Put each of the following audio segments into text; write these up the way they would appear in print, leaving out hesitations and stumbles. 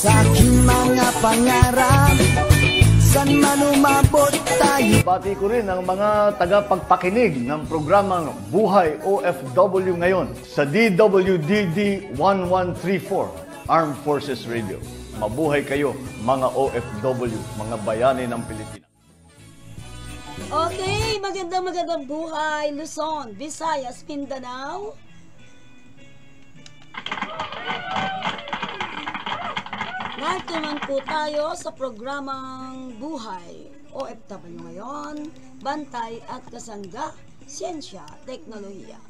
sa aking mga pangarap, san man umabot tayo. Bati ko rin ang mga tagapagpakinig ng programang Buhay OFW ngayon sa DWDD 1134 Armed Forces Radio. Mabuhay kayo mga OFW, mga bayani ng Pilipinas. Okay, magandang buhay Luzon, Visayas, Mindanao. Narito naman po tayo sa programang Buhay OFW ngayon, Bantay at Kasangga, Siyensya, Teknolohiya.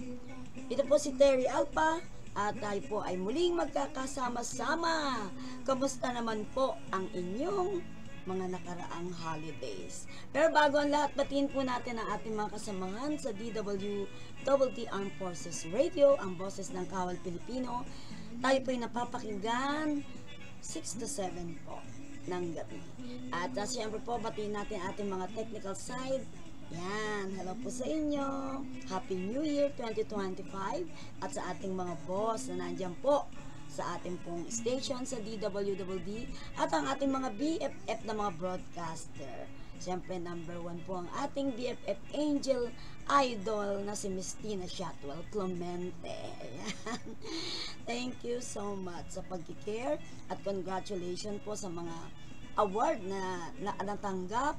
Ito po si Terry Alpa at tayo po ay muling magkakasama-sama. Kamusta naman po ang inyong mga nakaraang holidays? Pero bago ang lahat, batiin po natin ang ating mga kasamahan sa DWDD Armed Forces Radio, ang boses ng Kawal Pilipino. Tayo po ay napapakinggan 6 to 7 po ng gabi. At siyempre po, batiin natin ating mga technical side. Yan, hello po sa inyo. Happy New Year 2025. At sa ating mga boss na nandyan po sa ating pong station sa DWDD at ang ating mga BFF na mga broadcaster. Siyempre, number 1 po ang ating BFF Angel Idol na si Miss Tina Shotwell Clemente. Ayan. Thank you so much sa pag-care at congratulations po sa mga award na natanggap.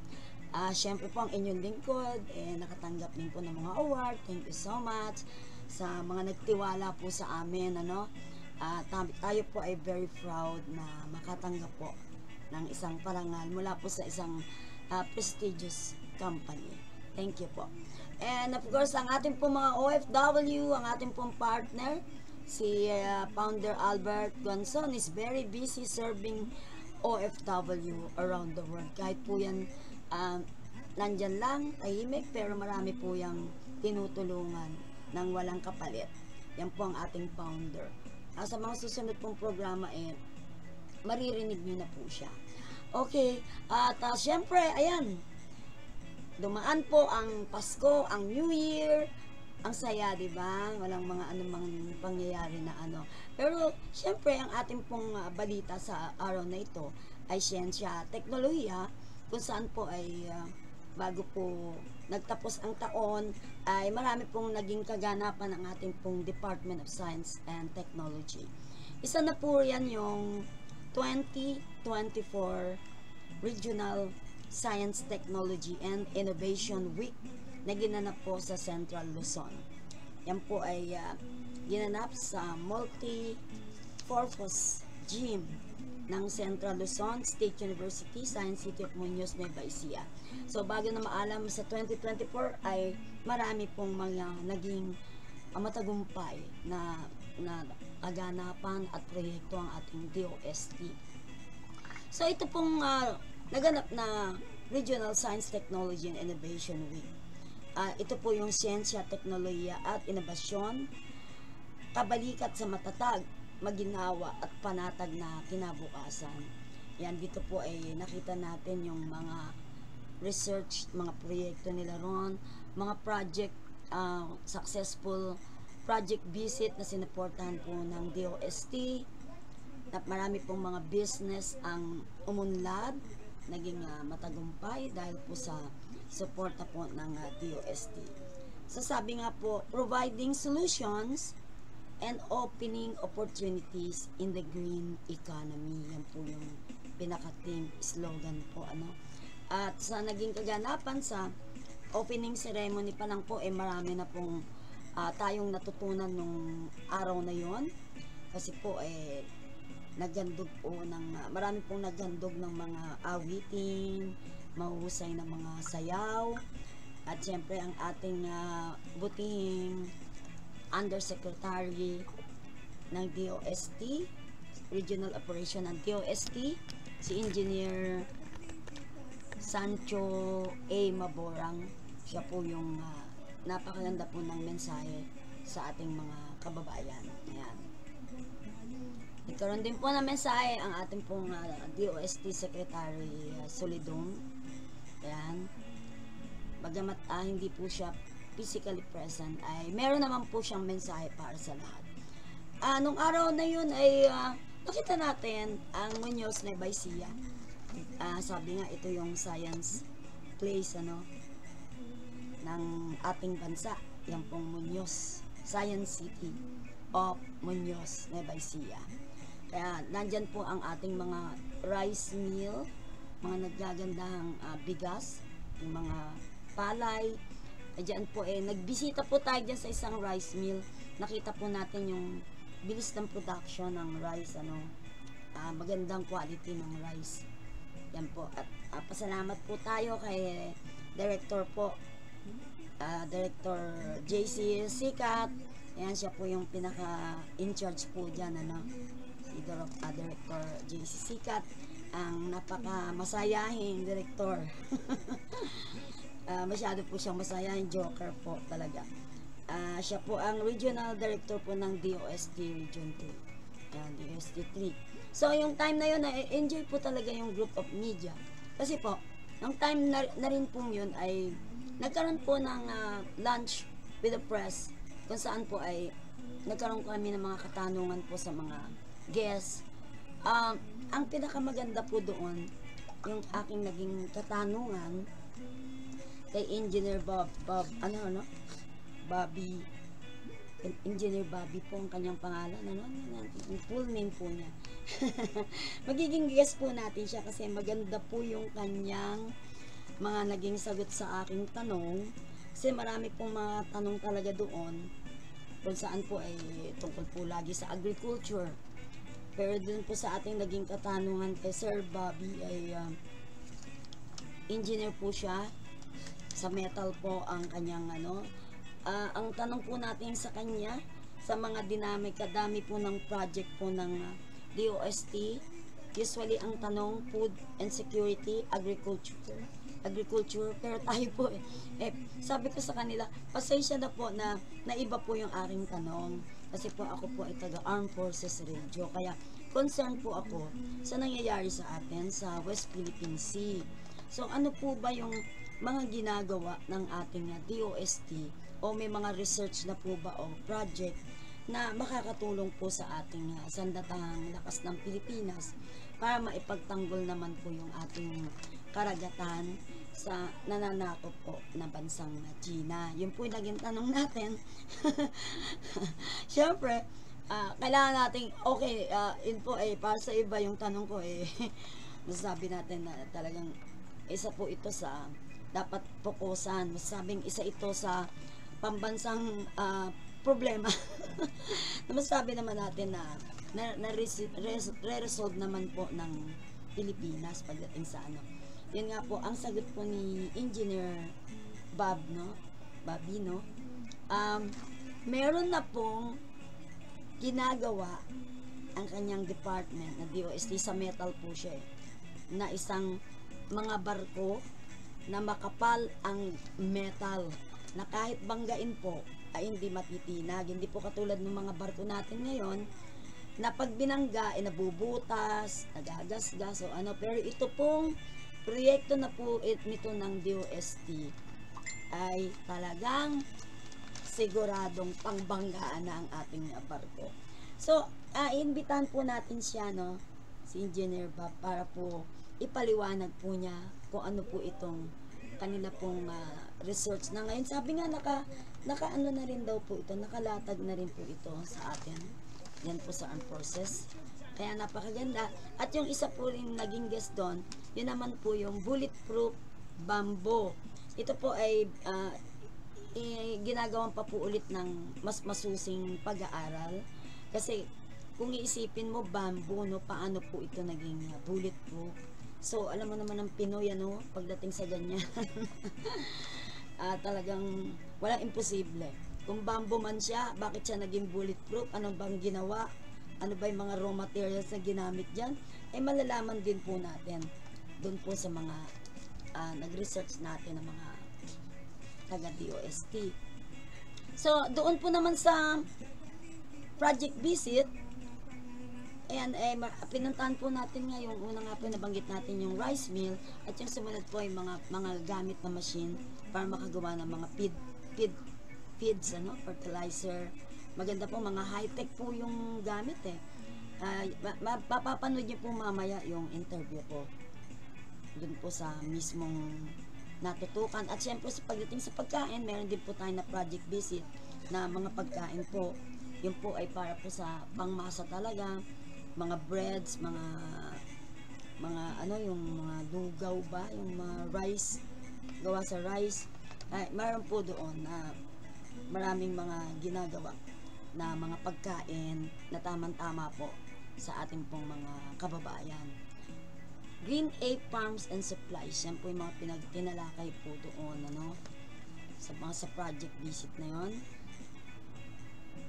Siyempre po ang inyong lingkod, nakatanggap din po ng mga award. Thank you so much sa mga nagtiwala po sa amin, ano. Tayo po ay very proud na makatanggap po ng isang parangal mula po sa isang prestigious company. Thank you po. And of course, ang ating po mga OFW, ang ating pong partner, si Founder Albert Gonzon is very busy serving OFW around the world. Kahit po yan, nandyan lang, tahimik, pero marami po yung tinutulungan ng walang kapalit. Yan po ang ating founder. Sa mga susunod pong programa, maririnig nyo na po siya. Okay, at syempre, ayan, dumaan po ang Pasko, ang New Year, ang saya, di ba? Walang mga anumang pangyayari na ano. Pero, syempre, ang ating pong balita sa araw na ito ay siyensya, teknolohiya, kung saan po ay bago po nagtapos ang taon, ay marami pong naging kaganapan ng ating pong Department of Science and Technology. Isa na po yan yung 2024 Regional Science, Technology and Innovation Week na ginanap po sa Central Luzon. Yan po ay ginanap sa Multi-Purpose Gym ng Central Luzon State University, Science City of Muñoz, Nueva Ecija. So, bago na maalam sa 2024 ay marami pong mga naging matagumpay na aganapan at proyekto ang ating DOST. So, ito pong naganap na Regional Science, Technology and Innovation Week. Ito po yung siyensya, teknolohiya at inobasyon, kabalikat sa matatag, maginawa at panatag na kinabukasan. Yan, dito po ay nakita natin yung mga research, mga proyekto nila ron, mga project, successful project visit na sinuportahan po ng DOST, at marami pong mga business ang umunlad, naging matagumpay dahil po sa suporta po ng DOST. So sabi nga po, providing solutions and opening opportunities in the green economy. Yan po yung pinaka-team slogan po, ano. At sa naging kaganapan sa opening ceremony pa lang po, marami na pong tayong natutunan nung araw na yon. Kasi po naghandog po ng marami pong naghandog ng mga awitin, mahusay na mga sayaw, at syempre ang ating butihing Undersecretary ng DOST, Regional Operation ng DOST, si Engineer Sancho A. Maborang. Siya po yung napakaganda po ng mensahe sa ating mga kababayan. Ayan. Nagkaroon din po ng mensahe ang ating pong DOST Secretary Solidong. Ayan. Bagamat hindi po siya physically present, ay meron naman po siyang mensahe para sa lahat. Nung araw na yun ay Nakita natin ang Muñoz Nueva Ecija. Sabi nga, ito yung science place, ng ating bansa. Yan pong Muñoz, Science City of Muñoz Nueva Ecija. Kaya nandyan po ang ating mga rice mill, mga naggagandahang bigas, yung mga palay. Diyan po nagbisita po tayo dyan sa isang rice mill. Nakita po natin yung bilis ng production ng rice, magandang quality ng rice. Yan po. At pasalamat po tayo kay Director po, Director JC Sikat. Ayan, siya po yung pinaka-in-charge po dyan, si Director JC Sikat, ang napaka-masayahing director. Masyado po siyang masayahing joker po talaga. Siya po ang regional director po ng DOST Region 3. Yan, DOST 3. So, yung time na yun, enjoy po talaga yung group of media. Kasi po, yung time na rin po yun ay nagkaroon po ng lunch with the press, kung saan po ay nagkaroon kami ng mga katanungan po sa mga guests. Ang pinakamaganda po doon, yung aking naging katanungan kay Engineer Bobby, Engineer Bobby po ang kanyang pangalan, yung full name po niya. Magiging guest po natin siya kasi maganda po yung kanyang mga naging sagot sa aking tanong, kasi marami pong mga tanong talaga doon kung saan po ay tungkol po lagi sa agriculture. Pero dun po sa ating naging katanungan kay Sir Bobby ay engineer po siya, sa metal po ang kanyang ang tanong po natin sa kanya, sa mga kadami po ng project po ng DOST, usually ang tanong, food and security, agriculture, pero tayo po sabi ko sa kanila, pasensya na po na naiba po yung aking tanong, kasi po ako po ay taga Armed Forces Radio, kaya concerned po ako sa nangyayari sa atin sa West Philippine Sea. So ano po ba yung mga ginagawa ng ating DOST, o may mga research na po ba o project na makakatulong po sa ating sandatahang lakas ng Pilipinas para maipagtanggol naman po yung ating karagatan sa nananakop po na bansang China. Yun po yung naging tanong natin. Siyempre, kailangan natin, yun po para sa iba yung tanong ko masasabi natin na talagang isa po ito sa dapat fokusan. Masasabing isa ito sa pambansang problema. Masasabi naman natin na re-resolve naman po ng Pilipinas pagdating sa Yun nga po, ang sagot po ni Engineer Bobby, meron na pong ginagawa ang kanyang department na DOST, sa metal po siya na isang mga barko na makapal ang metal, na kahit banggain po ay hindi matitinag. Hindi po katulad ng mga barko natin ngayon na pag binangga nabubutas, nagagasgas o pero ito pong proyekto na po nito ng DOST ay talagang siguradong pangbanggaan na ang ating barko. So, iimbitahan po natin siya, si Engineer Bob, para po ipaliwanag po niya kung ano po itong kanila pong research na ngayon. Sabi nga naka na rin daw po ito, nakalatag na rin po ito sa atin. Yan po sa Armed Forces. Kaya napakaganda. At yung isa po rin naging guest doon, yun naman po yung bulletproof bamboo. Ito po ay ginagawan pa po ulit ng mas masusing pag-aaral. Kasi kung iisipin mo bamboo, paano po ito naging bulletproof? So, alam mo naman ang Pinoy, pagdating sa ganyan. Talagang walang imposible. Kung bamboo man siya, bakit siya naging bulletproof? Ano bang ginawa? Ano ba yung mga raw materials na ginamit dyan? Malalaman din po natin doon po sa mga nag-research natin ng mga taga-DOST. So, doon po naman sa project visit, ayan, pinuntahan po natin ngayon, una nga po nabanggit natin yung rice mill, at yung sumunod po yung mga gamit na machine para makagawa ng mga feeds, fertilizer. Maganda po, mga high-tech po yung gamit Mapapanood niyo po mamaya yung interview ko dun po sa mismong natutukan. At syempre sa pagdating sa pagkain, meron din po tayo na project visit na mga pagkain po. Yun po ay para po sa pangmasa talaga, mga breads, mga ano, yung mga lugaw ba, yung mga rice, gawa sa rice. Ay, meron po doon na maraming mga ginagawa na mga pagkain na tamang-tama po sa ating pong mga kababayan. Green A Farms and Supplies, yan po yung mga pinagtinalakay po doon, ano, sa project visit na yon.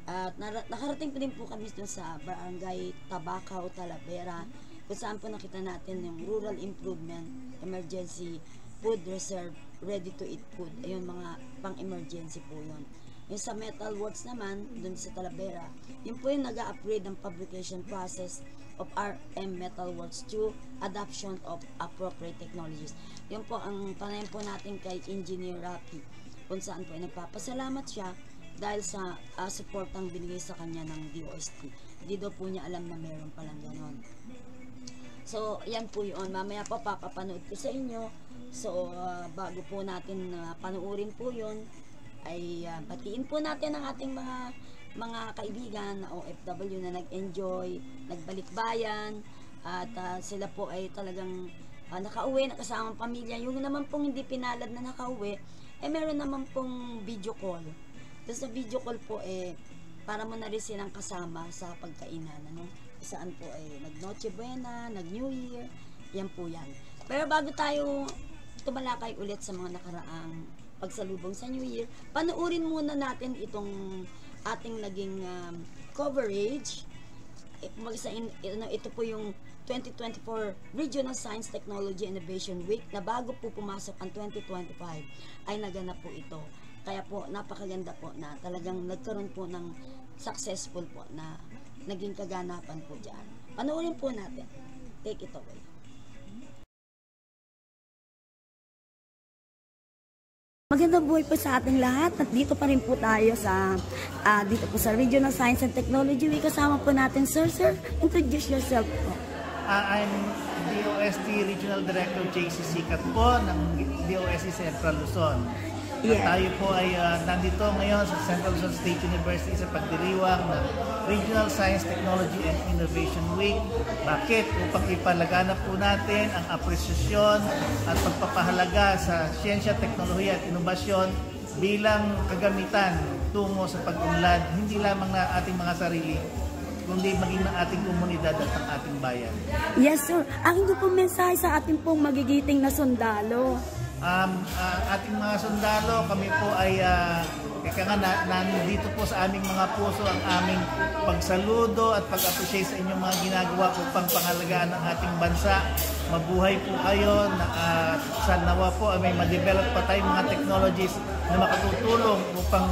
At nakarating po din po kami doon sa Barangay Tabacao, Talavera, kung saan po nakita natin yung Rural Improvement Emergency Food Reserve Ready to Eat Food. Ayun, mga pang-emergency po yun. Yung sa Metal Works naman, dun sa Talavera, yun po yung nag-upgrade ng publication process of RM Metal Works to adoption of appropriate technologies. Yun po ang panayin po natin kay Engineer Rafi, kung saan po ay nagpapasalamat siya dahil sa supportang binigay sa kanya ng DOST. Hindi daw po niya alam na meron palang ganon. So, yan po yun. Mamaya po papapanood ko sa inyo. So, bago po natin panuorin po yun, ay batiin po natin ang ating mga kaibigan na OFW na nag-enjoy, nagbalik bayan, at sila po ay talagang nakauwi, nakasamang pamilya. Yung naman pong hindi pinalad na nakauwi, meron naman pong video call. Tapos sa video call po, para mo na rin silang kasama sa pagkainan, ano? Saan po nag-Noche Buena, nag-New Year, yan po yan. Pero bago tayo tumalakay ulit sa mga nakaraang pagsalubong sa New Year, panoorin muna natin itong ating naging coverage. Ito po yung 2024 Regional Science Technology Innovation Week na bago po pumasok ang 2025 ay naganap po ito. Kaya po napakaganda po na talagang nagkaroon po ng successful po na naging kaganapan po dyan. Panoorin po natin. Take it away. Magandang buhay po sa ating lahat. At dito pa rin po tayo dito po sa Regional Science and Technology Week. Kasama po natin, Sir, introduce yourself po. I'm DOST Regional Director JC Sikat po ng DOST Central Luzon. Yeah. Tayo po ay nandito ngayon sa Central Luzon State University sa pagdiriwang ng Regional Science Technology and Innovation Week. Bakit? Upang ipalaganap po natin ang apresyasyon at pagpapahalaga sa siyensya, teknolohiya at inobasyon bilang kagamitan tungo sa pag-unlad, hindi lamang na ating mga sarili, kundi maging ng ating komunidad at ang ating bayan. Yes, sir. Ang ito pong mensahe sa ating pong magigiting na sundalo. Ating mga sundalo, kami po ay nandito po sa aming mga puso ang aming pagsaludo at pag-appreciate sa inyong mga ginagawa upang pangalagaan ng ating bansa. Mabuhay po kayo. Sanawa po may ma-develop pa tayong mga technologies na makatutulong upang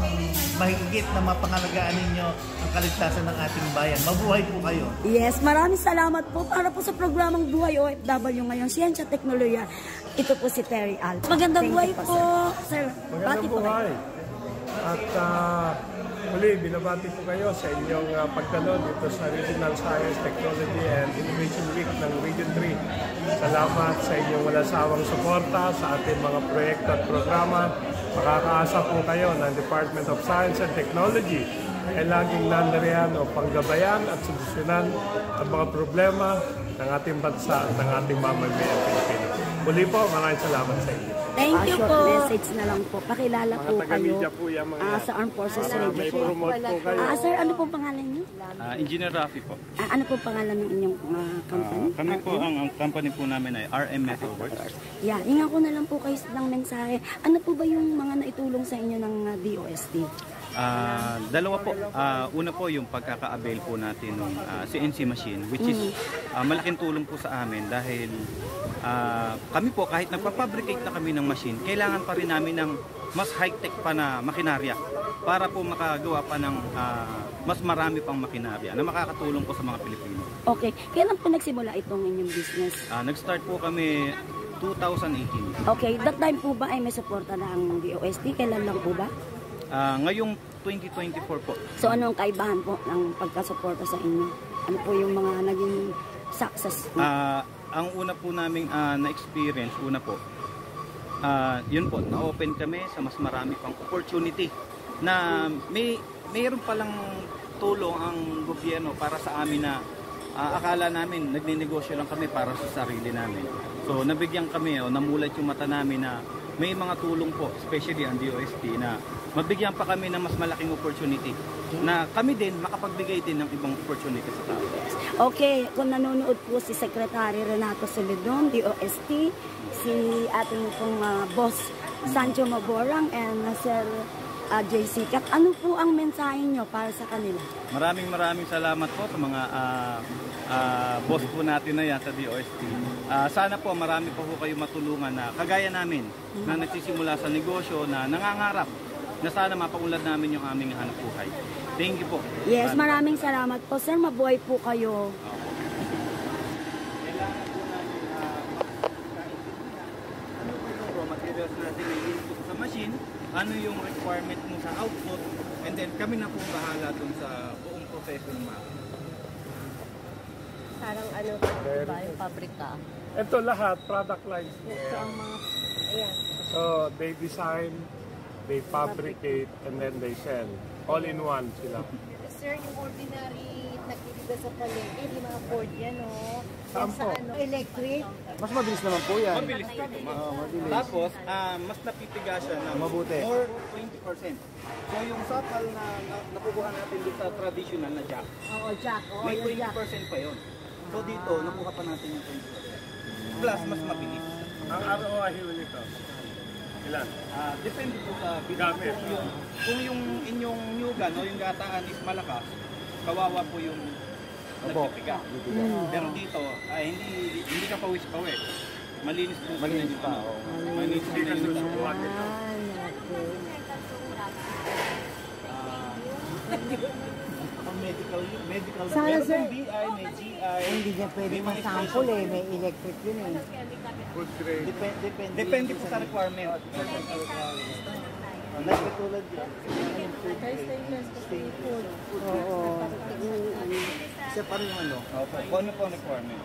mahigit na mapangalagaan ninyo ang kaligtasan ng ating bayan. Mabuhay po kayo. Yes, maraming salamat po para po sa programang Buhay OFW ngayon, Siyensya, Teknolohiya. Ito po si Terry Al. Magandang buhay po, sir. Magandang buhay. At muli, binabati po kayo sa inyong pagdalo dito sa Regional Science, Technology and Innovation Week ng Region 3. Salamat sa inyong walang sawang suporta sa ating mga proyekto at programa. Makakaasa po kayo ng Department of Science and Technology ay laging nandarihan o panggabayan at solusyonan ang mga problema ng ating bansa at ng ating mamamayan Pilipino. Muli po, maraming salamat sa inyo. Thank you po. Message na lang po. Pakilala po kayo po yung mga sa Armed Forces Radio may po. promote po kayo. Sir, ano po pangalan niyo? Engineer Rafi po. Ano po pangalan ng inyong company? Kami po, ang company po namin ay RM Metal Works. Yeah, hingan ko na lang po kayo ng mensahe. Ano po ba yung mga naitulong sa inyo ng DOST? Dalawa po. Una po yung pagkaka-avail po natin ng CNC machine, which is malaking tulong po sa amin dahil kami po kahit nagpa-fabricate na kami ng machine, kailangan pa rin namin ng mas high-tech pa na makinarya para po makagawa pa ng mas marami pang makinarya na makakatulong po sa mga Pilipino. Okay. Kailan po nagsimula itong inyong business? Nag-start po kami 2018. Okay. That time po ba ay may suporta na ang DOST? Kailan lang po ba? Ngayong 2024 po. So anong kaibahan po ng pagkasuporta sa inyo? Ano po yung mga naging success? Ang una po naming na-experience, yun po, na-open kami sa mas marami pang opportunity na mayroon palang tulong ang gobyerno para sa amin na akala namin nagninegosyo lang kami para sa sarili namin. So nabigyan kami, namulat yung mata namin na may mga tulong po, especially ang DOST, na mabigyan pa kami ng mas malaking opportunity na kami din makapagbigay din ng ibang opportunity sa tao. Okay, kung nanonood po si Secretary Renato Soledon, DOST, si ating pong boss Sancho Maborang and Sir JC Cat, ano po ang mensahe nyo para sa kanila? Maraming salamat po sa mga boss po natin na yan sa DOST. Sana po marami pa po kayo matulungan na kagaya namin na nagsisimula sa negosyo na nangangarap na sana mapaunlad namin yung aming hanap buhay. Thank you po. Yes, maraming salamat po. Sir, mabuhay po kayo. Raw materials natin ay input sa machine, ano yung requirement mo sa output, and then kami na po bahala dun sa buong proseso ng makina. Parang ano, diba, yung pabrika. Ito lahat, product lines. So, ang mga, ayan. So, they design, they fabricate, and then they sell. All in one sila. Sir, yung ordinary nagtitinda sa palengke, hindi ma-afford yan, no? Saan Sa po? ano, electric. Mas mabilis naman po yan. Mabilis po. Mabilis. Tapos, mas napipigya siya ng Mabuti. more 20%. So, yung sapal na nakukuha natin dito sa traditional na jack, Oo, Jack. Oo, may yung Jack. 20% pa yun. So, dito, nakuha pa natin yung 20%. Plus, mas mabilis. Ang ROI nito, ilan? Depende po sa Gamit. Kung yung inyong nyugan o yung gataan is malakas, kawawa po yung nagpipiga. Pero dito, hindi ka pawis-pawis. Malinis po. Malinis pa. Malinis Hindi ka susubukan nito. Medical. Sana, Meron sir. pong BI, may GI. Hindi niya pwede may mga masample eh, may electric yun eh. Good grade. Depende po sa requirement. Nagkatulad yan. Oo. Siya pa rin yung ano. Opo, kung ano po ang requirement.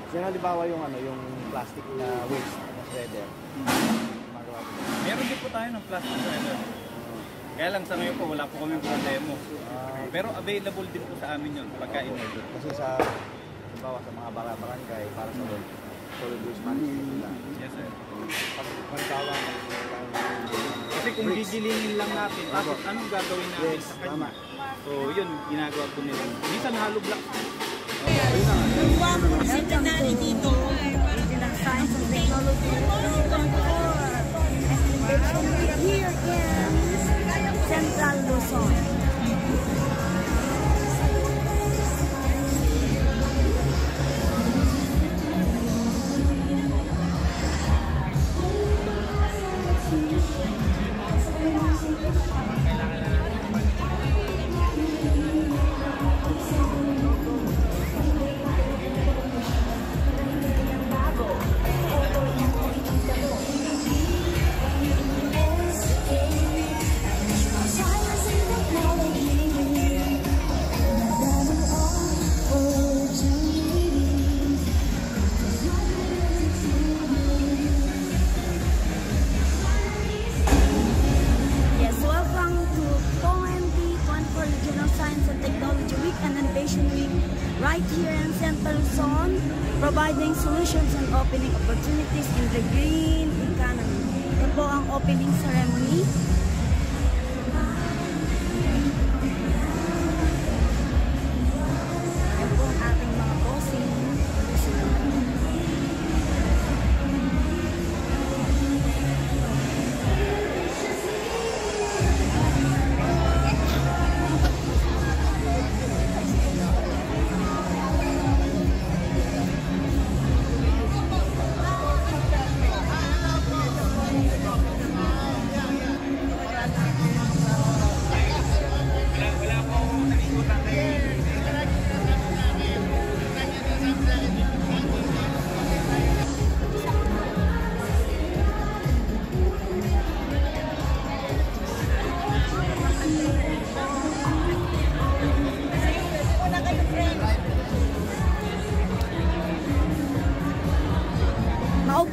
Siya halimbawa yung ano, yung plastic na waste na shredder. Magawa ko. Meron din po tayo ng plastic shredder. Kaya lang sa ngayon po, wala po kami problema. Pero available din po sa amin yun, pagka-in-order. Kasi sa halimbawa sa mga barangay para sa solid waste management nila. Yes, sir. Pag halimbawa Kasi kung gigilingin lang natin, tapos anong gagawin natin Yes, sa kanya? tama. So, yun, ginagawa po nila. Minsan hollow block. Secretary dito, Regional Science and Technology, here in Central Luzon. Yes, welcome to 2024 Regional Science and Technology Week and Innovation Week right here in Central Luzon, providing solutions and opening opportunities in the green economy. Ito po ang opening ceremony. Yan po ang ating mga bossing.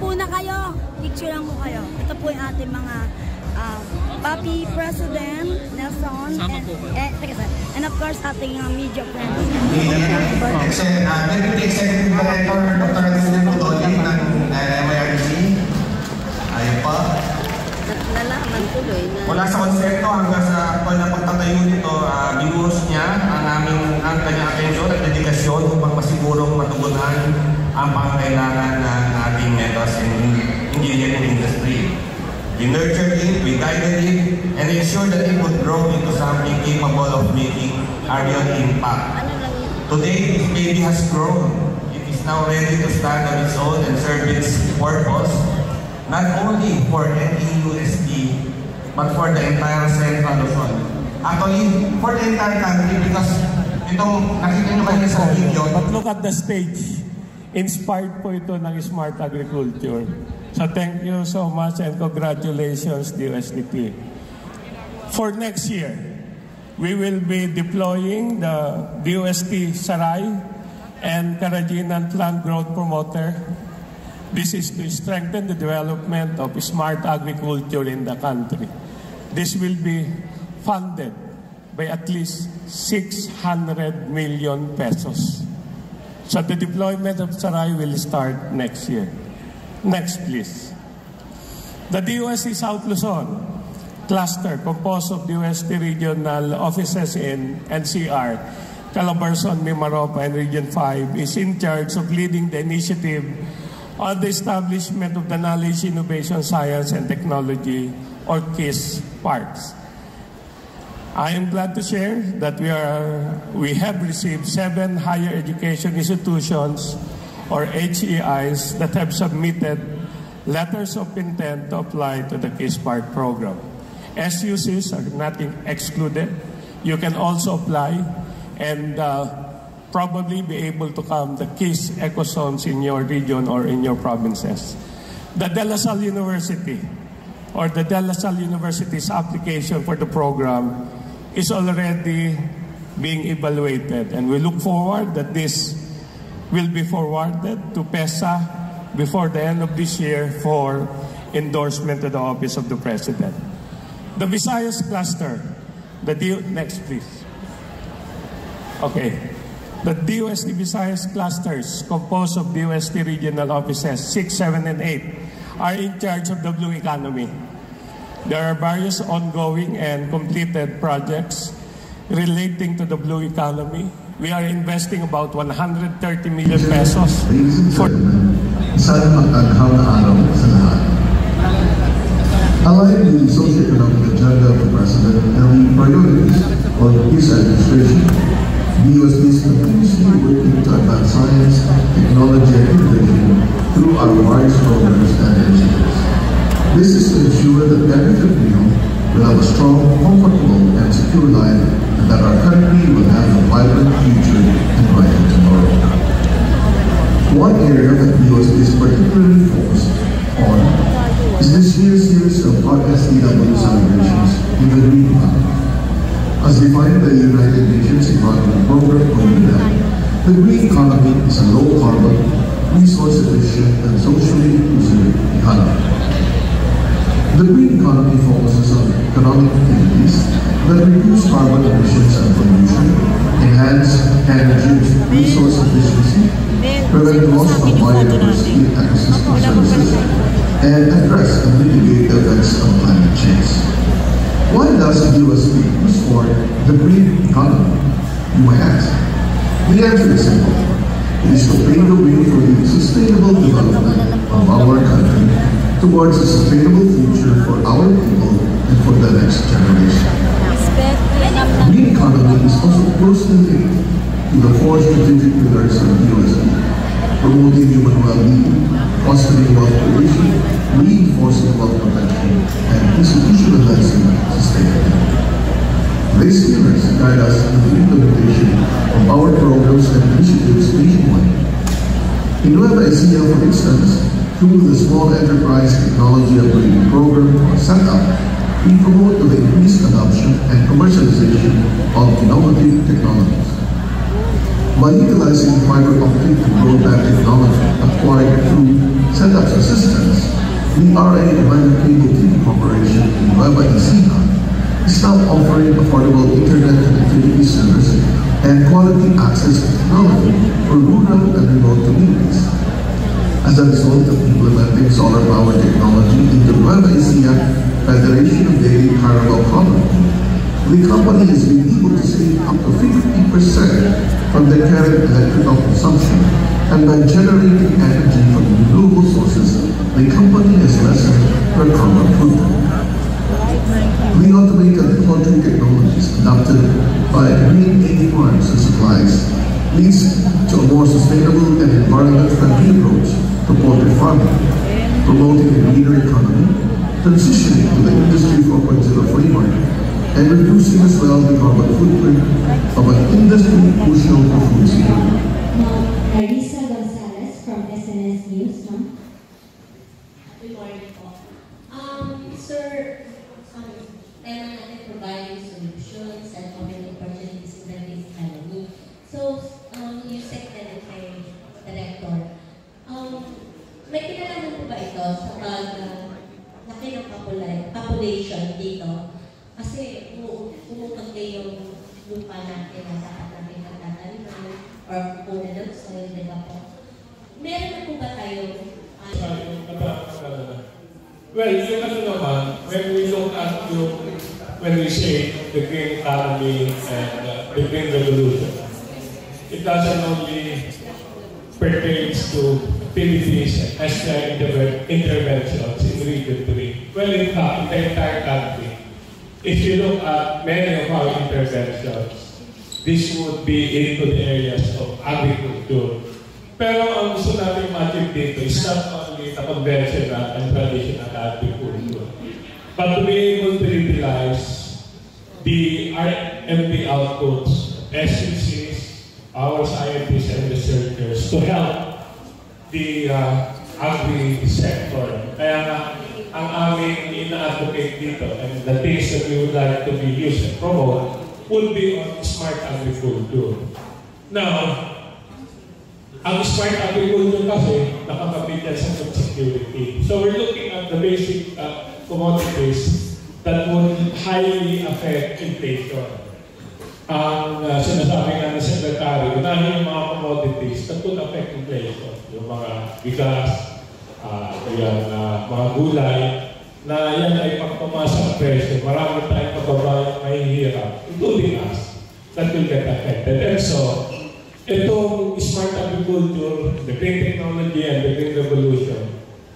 Upo na kayo. Picture lang po kayo. Ito po yung ating mga Papi President, Nelson, and of course ating media friends. Deputy Executive Director Dr. Adrian Putoli ng MIRC. Ayun pa. Nalaman tuloy na... Mula sa konsepto hanggang sa actual na pagtatayo nito, binuhos niya ang kanyang atensyon at dedikasyon upang masigurong matugunan ang pangangailangan ng ating metals and engineering industry. We nurtured it, we guided it, and ensured that it would grow into something capable of making a real impact. Today, this baby has grown. It is now ready to stand on its own and serve its purpose, not only for NEUST, but for the entire Central Luzon. Actually, for the entire country, because itong nakita nyo kanina sa video. But look at the stage. Inspired po ito ng smart agriculture. So thank you so much and congratulations, DOSTP. For next year, we will be deploying the DOST Saray and Karajinan Plant Growth Promoter. This is to strengthen the development of smart agriculture in the country. This will be funded by at least 600 million pesos. So the deployment of Saray will start next year. Next, please. The DOST South Luzon cluster composed of DOST regional offices in NCR, Calabarzon, Mimaropa, and Region 5 is in charge of leading the initiative on the establishment of the Knowledge, Innovation, Science, and Technology, or KISS parks. I am glad to share that we have received 7 higher education institutions or HEIs that have submitted letters of intent to apply to the KISS Park program. SUCs are not excluded. You can also apply and probably be able to come the KISS ecozones in your region or in your provinces. The De La Salle University or the De La Salle University's application for the program is already being evaluated, and we look forward that this will be forwarded to PESA before the end of this year for endorsement to the Office of the President. The Visayas cluster, next please. Okay. The DOST Visayas clusters composed of DOST regional offices 6, 7, and 8 are in charge of the blue economy. There are various ongoing and completed projects relating to the blue economy. We are investing about 130 million pesos for... Isang magandang araw sa lahat. Aligned with the socio-economic agenda of the President and the priorities of his administration, DOST is continuously working to advance science, technology, and innovation through our various programs and initiatives. This is to ensure that every Filipino will have a strong, comfortable, and secure life, and that our country will have a vibrant future and brighter tomorrow. One area that DOST is particularly focused on is this year's series of RSTW celebrations in the Green Economy. As defined by the United Nations Environment Program or UNEP, the green economy is a low-carbon, resource-efficient, and socially inclusive economy. The green economy focuses on economic activities that reduce carbon emissions and pollution, enhance energy resource efficiency, prevent loss of biodiversity and ecosystem services, and address and mitigate the effects of climate change. Why does DOST push for the green economy, you may ask? The answer is simple. It is to pave the way for the sustainable development of our country towards a sustainable future for our people and for the next generation. The green economy is also closely linked to the 4 strategic pillars of DOST: promoting human well-being, fostering wealth creation, reinforcing wealth protection, and institutionalizing sustainability. These pillars guide us in the implementation of our programs and initiatives nationwide. In Nueva Ecija, for instance, through the Small Enterprise Technology Upgrading Program, or SETUP, we promote the increased adoption and commercialization of innovative technologies. By utilizing fiber optic and broadband technology acquired through setup assistance, the RA Abandoned Cable TV Corporation in Nueva Ecija is now offering affordable internet connectivity service and quality access technology for rural and remote communities. As a result of implementing solar power technology in the Nueva Ecija Federation of Daily Carabao Colony, the company has been able to save up to 50% from their current electrical consumption, and by generating energy from renewable sources, the company has lessened their carbon footprint. The automated poultry technologies adopted by Green Egg Farms and Supplies leads to a more sustainable and environment-friendly approach to poultry farming, promoting a greener economy, transitioning to the Industry 4.0 framework, and reducing as well the carbon footprint of an industry crucial for food security. Larissa Gonzalez from SNS News, ma'am. Good morning po. Sir, tema natin providing solutions and opening opportunities in the big economy. So, you said kay Director, may kinalaman po ba ito sa laki ng population dito? Kasi pumupag yung lupa natin na dapat natin nagtataliman or kukunan ng soil, diba po? Meron na po ba tayo? Well, yung ano naman, when we look at when we say the green economy and the green revolution, it doesn't only pertains to PDPs and STI interventions in Region 3. Well, in fact, the entire country, if you look at many of our interventions, this would be into the areas of agriculture. Pero ang gusto natin ma-achieve dito is not only the conventional and traditional agriculture, but to be able to utilize the R&D outputs, SUCs, our scientists and researchers to help the agri-sector. Kaya nga, ang aming ina-advocate dito and the things that we would like to be used and promote would be on smart agriculture. Now, ang smart agriculture kasi nakakabit yan sa food security. So we're looking at the basic commodities that would highly affect inflation. Ang sinasabi nga ni Secretary, unahin yung mga commodities that would affect inflation. Yung mga bigas, mga gulay, na yan ay pagpamasa ang presyo. Marami tayong kababayan mahihirap, including us, that will get affected. And so, itong smart agriculture, the green technology, and the green revolution,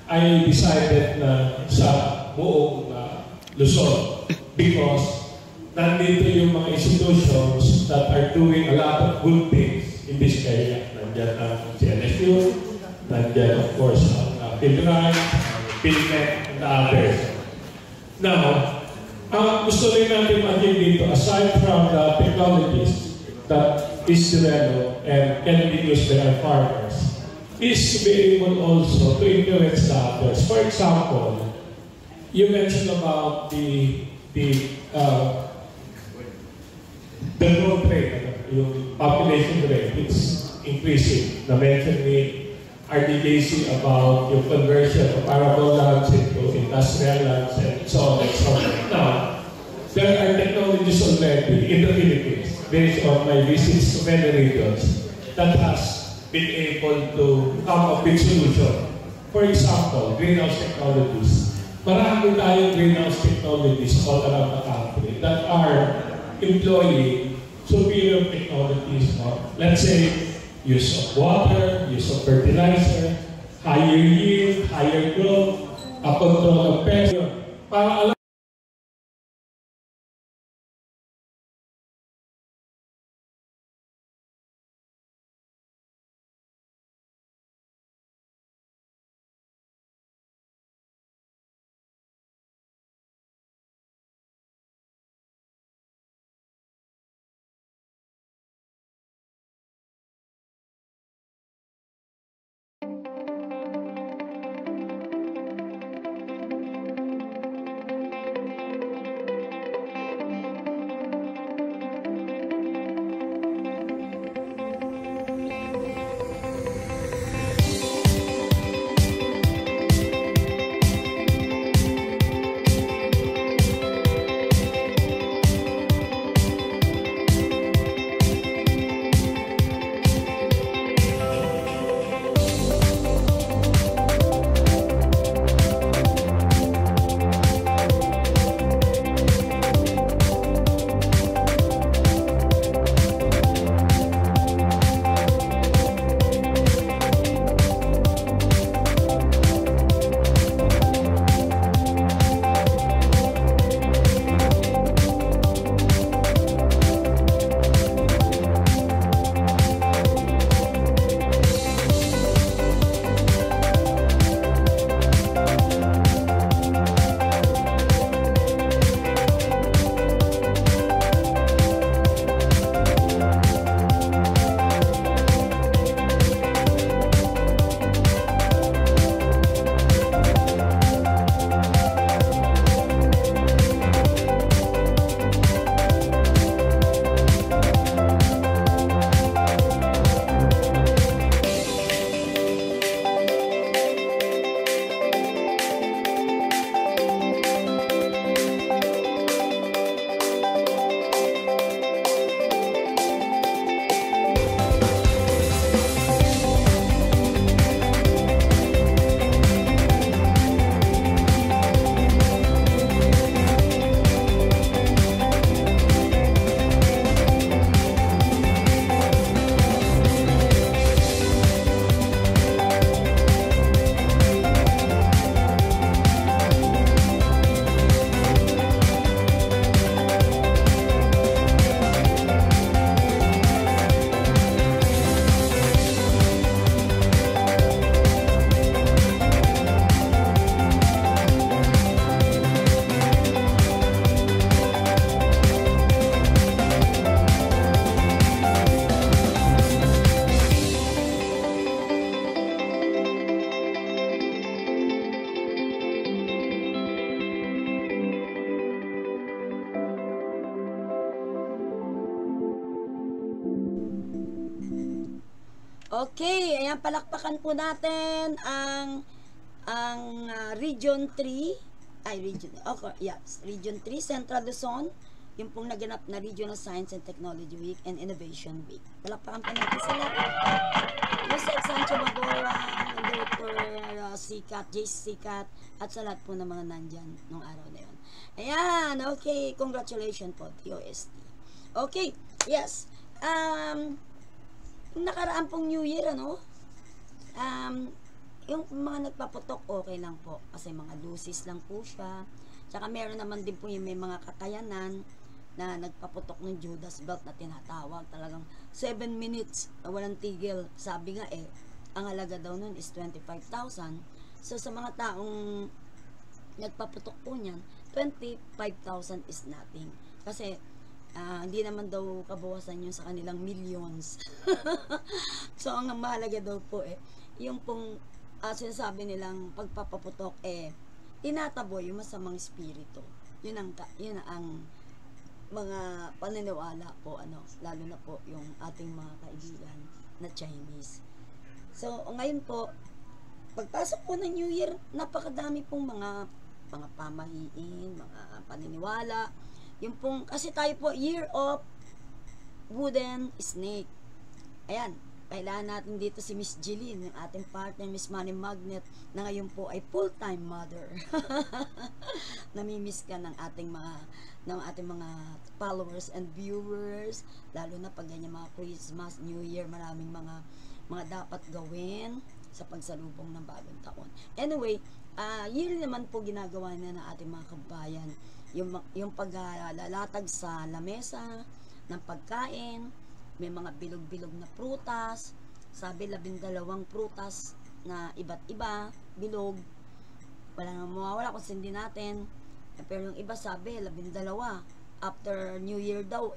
ay decided na sa buong Luzon because nandito yung mga institutions that are doing a lot of good things in this area. Nandiyan ang CNSU, nandiyan of course ang PhilRide, PhilNet, and others. Now, ang gusto rin natin ma-achieve dito, aside from the technologies that is developed and can be used by our farmers, is to be able also to influence the others. For example, you mentioned about the growth rate, yung population rate, it's increasing. Na-mention ni RDJC about yung conversion of arable lands into industrial lands and so on and so on. Now, there are technologies already in the Philippines, based on my visits to many regions, that has been able to come up with solutions. For example, greenhouse technologies. Marami tayong greenhouse technologies all around the country that are employing superior technologies. Let's say, use of water, use of fertilizer, higher yield, higher growth, control of pest. Para Okay, ayan, palakpakan po natin ang Region 3, Region 3, Central Luzon, yung pong naganap na Regional Science and Technology Week and Innovation Week. Palakpakan po natin sila. Joseph Sancho Magora, Dr. Sikat, Jace Sikat, at sa lahat po ng mga nandyan nung araw na yun. Ayan, okay, congratulations po, DOST. Okay, yes, nakaraan pong New Year, ano? Yung mga nagpaputok, okay lang po. Kasi mga lucis lang po siya. Tsaka meron naman din po yung may mga kakayanan na nagpaputok ng Judas belt na tinatawag. Talagang 7 minutes na walang tigil. Sabi nga ang halaga daw nun is 25,000. So sa mga taong nagpaputok po niyan, 25,000 is nothing. Kasi hindi naman daw kabawasan yun sa kanilang millions. So ang mahalaga daw po yung pong sinasabi nilang pagpapaputok tinataboy yung masamang espiritu. Yun ang mga paniniwala po, lalo na po yung ating mga kaibigan na Chinese. So ngayon po, pagpasok po ng New Year, napakadami pong mga pamahiin, mga paniniwala. Yung pong, kasi tayo po, Year of Wooden Snake. Ayan, kailangan natin dito si Miss Jeline, yung ating partner, Miss Money Magnet, na ngayon po ay full-time mother. Namimiss ka ng ating mga followers and viewers, lalo na pag ganyan mga Christmas, New Year, maraming mga dapat gawin sa pagsalubong ng bagong taon. Anyway, yearly naman po ginagawa na ng ating mga kabayan yung paglalatag sa lamesa ng pagkain, may mga bilog-bilog na prutas, sabi 12 prutas na iba't iba, bilog, wala nang mawawala kung sindi natin, pero yung iba sabi 12, after New Year daw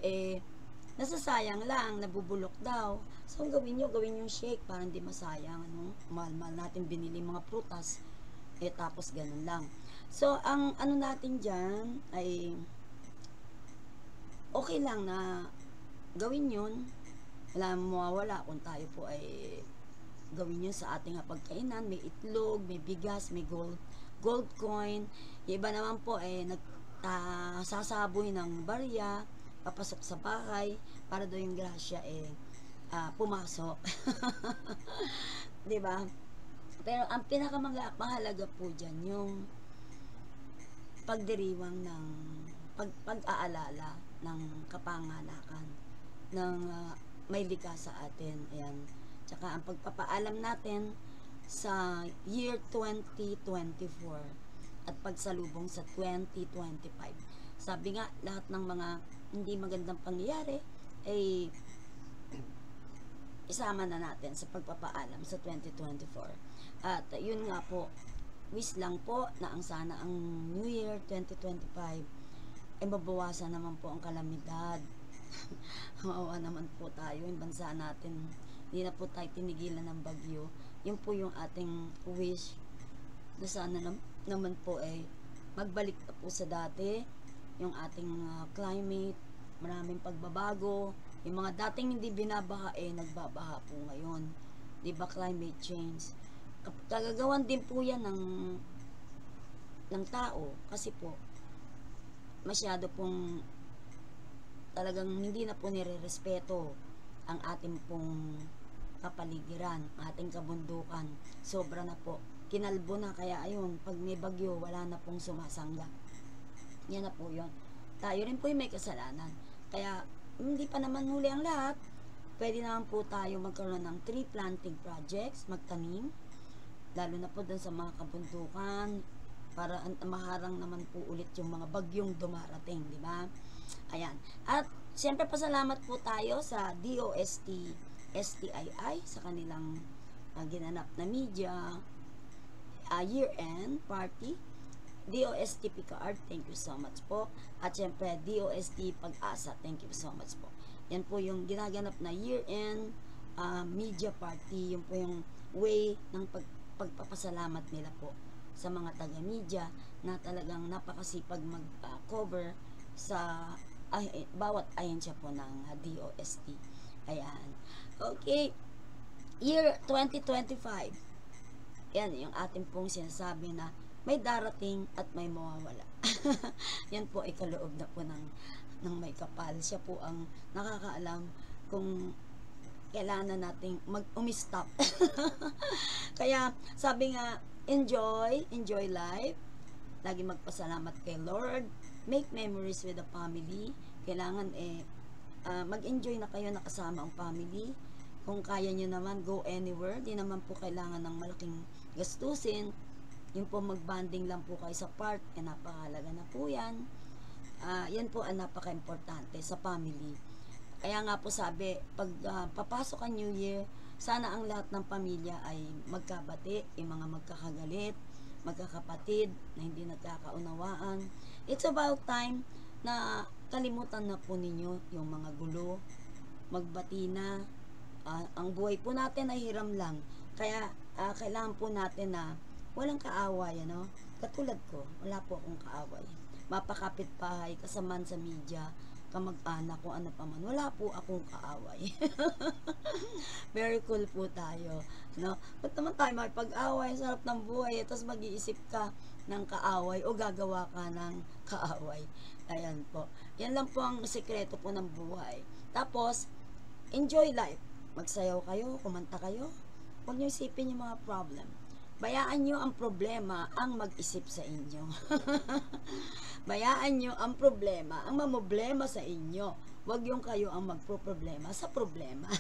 nasasayang lang, nabubulok daw. So gawin yung shake para hindi masayang, mahal-mahal natin binili mga prutas, tapos ganun lang. So ang natin dyan ay okay lang na gawin yun, wala mawawala kung tayo po ay gawin yun sa ating pagkainan. May itlog, may bigas, may gold coin. Yung iba naman po ay sasaboy ng barya, papasok sa bahay para daw yung grasya pumasok. Diba? Pero ang pinakamahalaga po dyan yung pagdiriwang ng pag-aalala ng kapanganakan ng may likha sa atin. Ayan. Tsaka ang pagpapaalam natin sa year 2024 at pagsalubong sa 2025. Sabi nga, lahat ng mga hindi magandang pangyayari ay isama na natin sa pagpapaalam sa 2024. At yun nga po, wish lang po na sana ang New Year 2025 ay mabawasan naman po ang kalamidad. Maawa naman po tayo, yung bansa natin, hindi na po tayo tinigilan ng bagyo. Yun po yung ating wish na sana naman po magbalik na po sa dati yung ating climate, maraming pagbabago, yung mga dating hindi binabaha nagbabaha po ngayon, di ba? Climate change, kagagawan din po yan ng tao, kasi po masyado pong talagang hindi na po nire-respeto ang ating pong kapaligiran, ating kabundukan. Sobra na po, kinalbo na, kaya ayun, pag may bagyo wala na pong sumasangla. Yan na po yun. Tayo rin po yung may kasalanan, kaya hindi pa naman huli ang lahat. Pwede naman po tayo magkaroon ng tree planting projects, magtanim, lalo na po dun sa mga kabundukan, para maharang naman po ulit yung mga bagyong dumarating, di ba? Ayan. At siyempre pasalamat po tayo sa DOST STII sa kanilang ginanap na media year-end party. DOST Picard, thank you so much po. At siyempre DOST Pag-asa, thank you so much po. Yan po yung ginaganap na year-end media party. Yung po yung way ng pagpapasalamat nila po sa mga taga-media na talagang napakasipag mag-cover sa bawat ahensya po ng DOST. Ayan. Okay. year 2025, yan yung ating pong sinasabi na may darating at may mawawala. Yan po ay kaloob na po ng may kapal. Siya po ang nakakaalam kung kailangan nating umistop. Kaya sabi nga, enjoy life. Lagi magpasalamat kay Lord. Make memories with the family. Kailangan mag-enjoy na kayo nakasama ang family. Kung kaya nyo naman, go anywhere. Di naman po kailangan ng malaking gastusin. Yung po mag-banding lang po kayo sa park, napakahalaga na po yan. Yan po ang napaka-importante sa family. Kaya nga po sabi, pag papasok ang New Year, sana ang lahat ng pamilya ay magkabati, yung mga magkakagalit, magkakapatid, na hindi nagkakaunawaan. It's about time na kalimutan na po ninyo yung mga gulo, magbati na. Ang buhay po natin ay hiram lang. Kaya kailangan po natin na walang kaaway, ano? Katulad ko, wala po akong kaaway. Mapakapit-bahay, kasamaan sa media, kamag-anak, kung ano pa man. Wala po akong kaaway. Very cool po tayo, no? Ba't naman tayo makipag-away? Sarap ng buhay, tapos mag-iisip ka ng kaaway o gagawa ka ng kaaway. Ayan po. Yan lang po ang sekreto po ng buhay. Tapos, enjoy life. Magsayaw kayo, kumanta kayo. Huwag nyo isipin yung mga problem. Bayaan nyo ang problema ang mag-isip sa inyo. Bayaan nyo ang problema ang mamoblema sa inyo. Huwag yung kayo ang magpo-problema sa problema.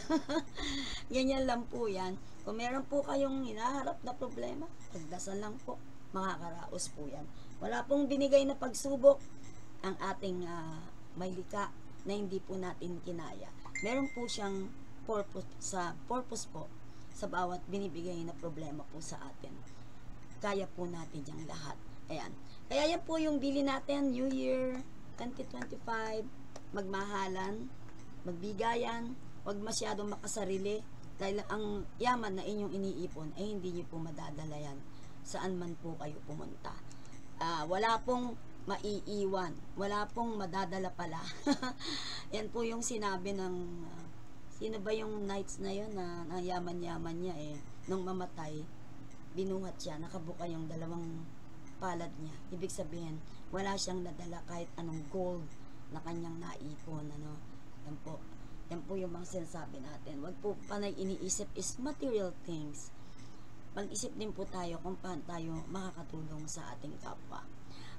Ganyan lang po yan. Kung meron po kayong hinaharap na problema, pagdasal lang po. Makakaraos po yan. Wala pong binigay na pagsubok ang ating may lika na hindi po natin kinaya. Meron po siyang purpose po sa bawat binibigay na problema po sa atin. Kaya po natin yung lahat. Ayan. Kaya yan po yung bili natin, New Year 2025, magmahalan, magbigayan, huwag masyadong makasarili, dahil ang yaman na inyong iniipon ay hindi nyo po madadala yan saan man po kayo pumunta. Wala pong maiiwan, wala pong madadala pala. Yan po yung sinabi ng sino ba yung knights na yun na yaman-yaman niya nung mamatay, binuhat siya, nakabuka yung dalawang palad niya. Ibig sabihin, wala siyang nadala kahit anong gold na kanyang naipon, ano. Yan po yung mga sinasabi natin. Wag po panay iniisip is material things. Mag-isip din po tayo kung paano tayo makakatulong sa ating kapwa.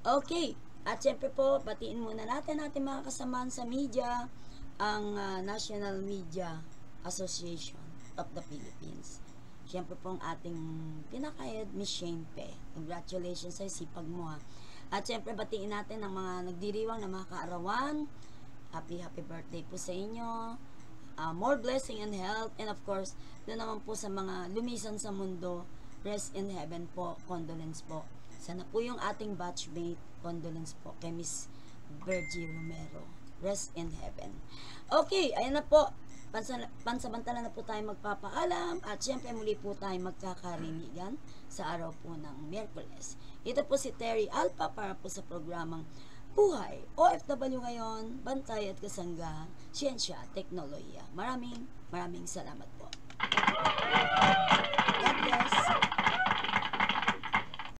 Okay, at syempre po, batiin muna natin mga kasamahan sa media, ang National Media Association of the Philippines. Siyempre po ang ating pinaka-head, Miss Shane Pe. Congratulations sa sipag mo, ha. At siyempre batiin natin ang mga nagdiriwang na mga kaarawan. Happy birthday po sa inyo. More blessing and health. And of course, doon naman po sa mga lumisan sa mundo, rest in heaven po, condolence po. Sana po yung ating batchmate, condolence po kay Miss Virgie Romero. Rest in heaven. Okay, ayan na po. Pansamantala na po tayo magpapaalam at syempre muli po tayo magkakarinigan sa araw po ng Miyerkules. Ito po si Terry Alpa para po sa programang Buhay OFW ngayon, Bantay at Kasangga, Siyensya, Teknolohiya. Maraming salamat po.